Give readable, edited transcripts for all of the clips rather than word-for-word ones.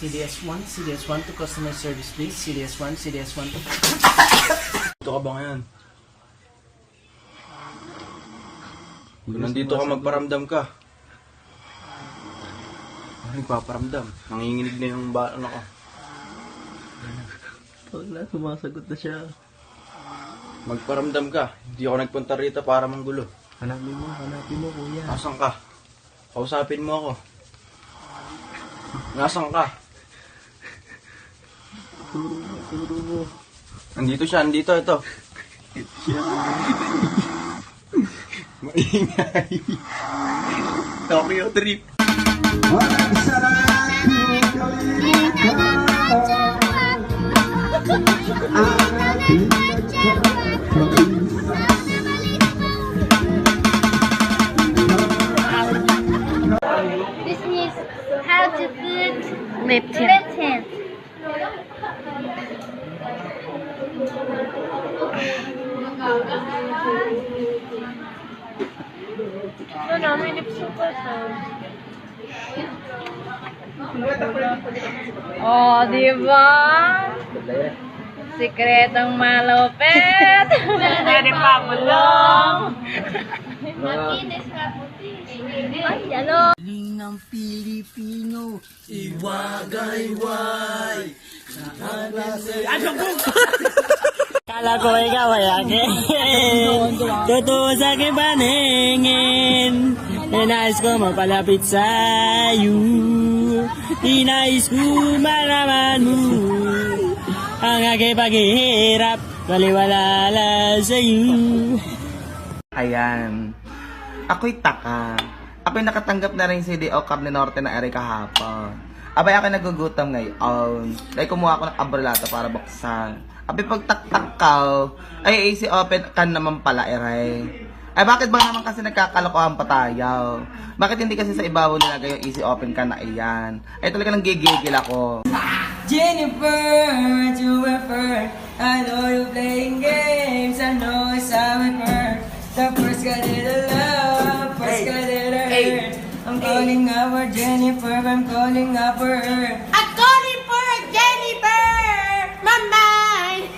CDS1, CDS1 to customer service please. CDS1, CDS1 to... Dito ka ba ngayon? Kung nandito ka, magparamdam ka. Ano nagpaparamdam? Nanginginig na yung ano ko. Wala, sumasagot na siya. Magparamdam ka. Hindi ako nagpunta rito para manggulo. Hanapin mo kuya. Nasaan ka? Kausapin mo ako. Nasaan ka? Turo mo. Nandito siya, nandito, ito. Maingay. Tokyo trip. This is how to put Lip tint. lip tint. Ano, may lipstick pa siya. Oh, di ba? Sikretong malupit. Pwede pa bulong. Makinis na puti. Ay, ano? Galing ng Pilipino, iwagayway. Kala ko ikaw ay akin. Totoo sa aking paningin. Inais ko mapalapit sa'yo. Inais ko malaman mo ang aking paghihirap. Baliwala sa'yo. Ayan. Ako'y taka. Ako'y nakatanggap na rin si D.O. Carne Norte na ere kahapon. Abay ako nagugutom ngayon. Dahil kumuha ako ng abrelata para buksan. Abay pagtaktak ka, ay easy open ka naman pala ere. Ay bakit ba naman kasi nagkakalokohan pa tayo? Bakit hindi kasi sa ibabaw nilagay yung easy open ka na iyan? Ay talaga nang gigigil ako. Jennifer, Jennifer, I know you're playing games. I know it's how it hurts. The first guy did a love, first guy did a hurt. I'm calling up for Jennifer, I'm calling up for her. I'm calling for Jennifer! Mamay!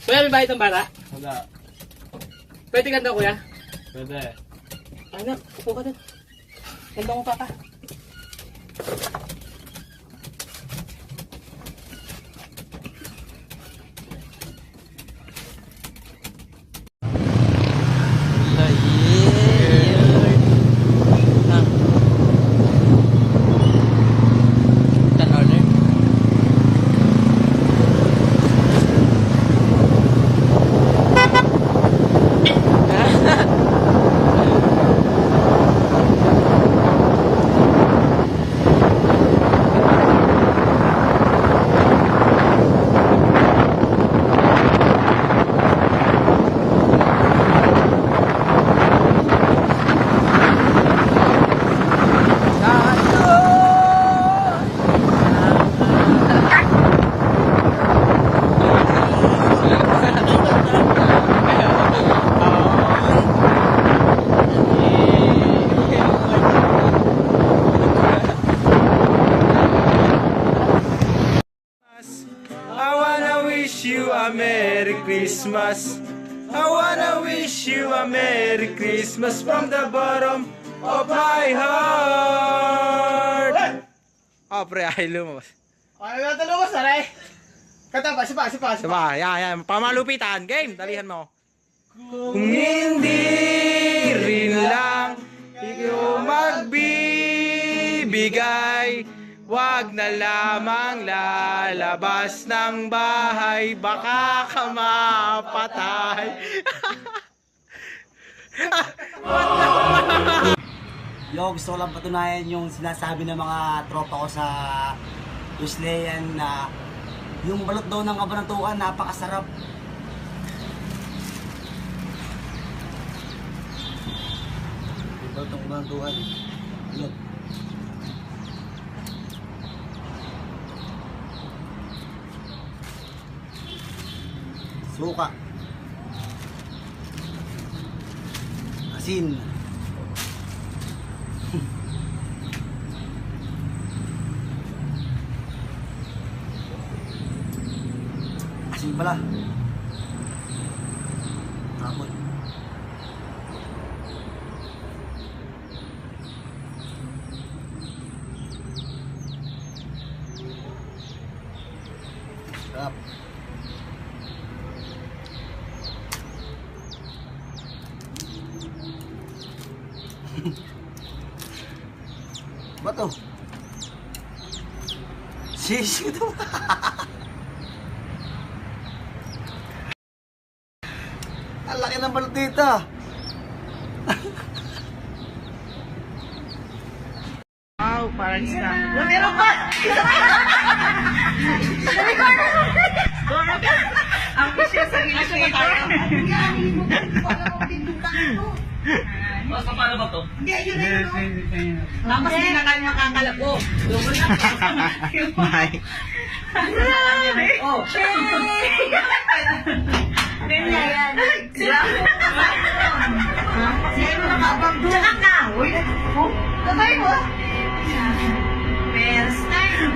Kuya, may bayad ng bata? Wala. Pwede ka daw, kuya? Pwede. Anak, upo ka doon. Ganda mo, papa. I wanna wish you a Merry Christmas. I wanna wish you a Merry Christmas from the bottom of my heart. Oh, pre, ay lumabas. Ay, natin lumabas na rin. Kata pa, sipa. Diba? Yan. Pamalupitan. Game. Dalihan mo. Kung hindi rin lang ikaw magbibigay, wag na lamang lalabas ng bahay, baka ka mapatay. Yo, gusto ko lang patunayan yung sinasabi ng mga tropa ko sa Wesleyan na yung balot daw ng kabanatuan, napakasarap. Yung balot ng kabanatuan. Yun. Suka. Asin. Asin pala. Tapos. Sarap. Ba to? Sisi to. Ang laki ng balot dito. Wow, parang isda.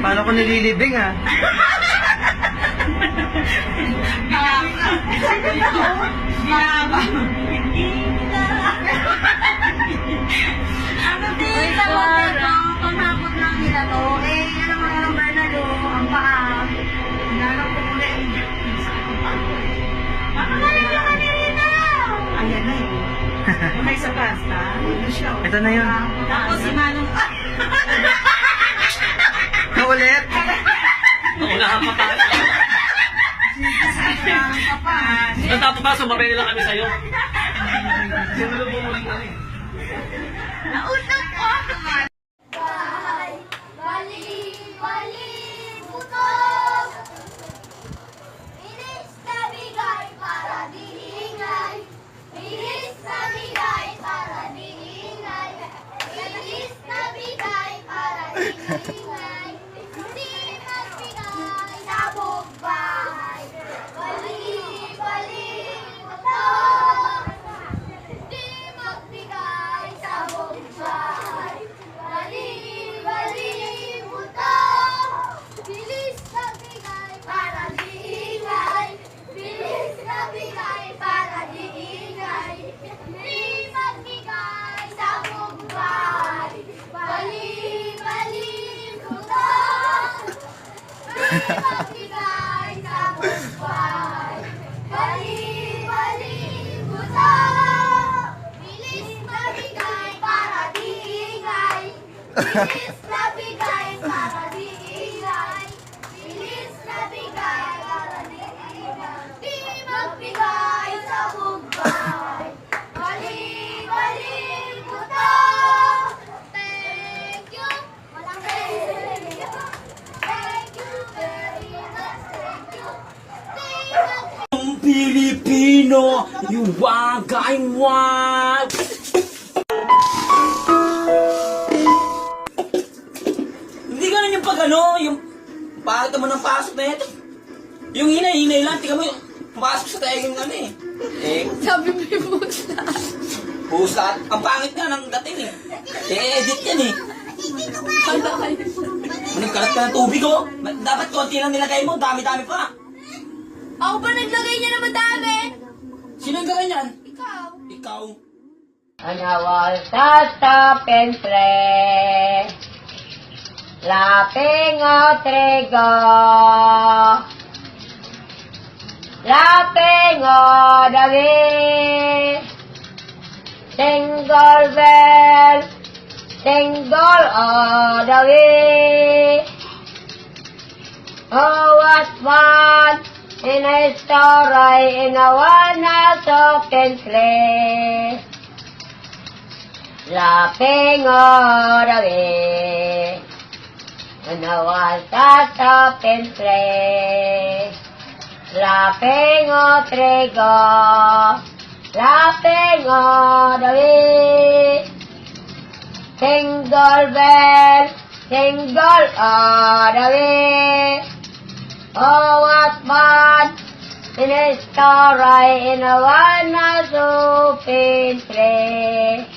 Paano ko nililibing ha? Ito na yun. Tapos si Manong... Ulit? Natapos ba, sumabay nila kami sa'yo. Bali-bali-butong. Bilis na bigay para di ingay. Bilis na bigay para di ingay. Bilis na bigay para di ingay. Di magbigay sa buong bahay. Bali-bali-butong. Di magbigay sa buong bahay. Bali-bali-butong. Bilis na bigay para di ingay. Bilis na bigay para di ingay. Di magbigay sa buong bahay. Bali-bali-butong. Di magbigay sa buong bahay. Bali-bali-butong. Bilis na bigay para di ingay. Bilis na bigay para di ingay. Bilis na bigay para di ingay. Di magbigay sa buong bahay. Bali-bali-butong. Thank you. Walang thank you. Thank you very much. Thank you. Thank you. Pilipino, you wagay wag. Hindi ganun yung pag ano, yung pangit naman ng pasok na ito. Yung hinay-hinay lang, tingnan mo yung pumasok sa tayo yung ano eh. Sabi mo yung pusa. Pusa, ang pangit nga ng dating eh. I-edit yan eh. Nagkalat ka ng tubig oh. Dapat konti lang nilagay mo, dami-dami pa. Ako ba naglagay niya na madami? Sino ang gawin yan? Ikaw. Ikaw. Anawal stop and play. Laping o trigo. Laping o dagi. Single bell. Single o dagi. Oh, what fun in a story in a one-house open play. Laughing all the way, and I was just up and play. Laughing all trigo, laughing all the way. Single bell, single all the way. Oh, what fun in a star in a one so pray.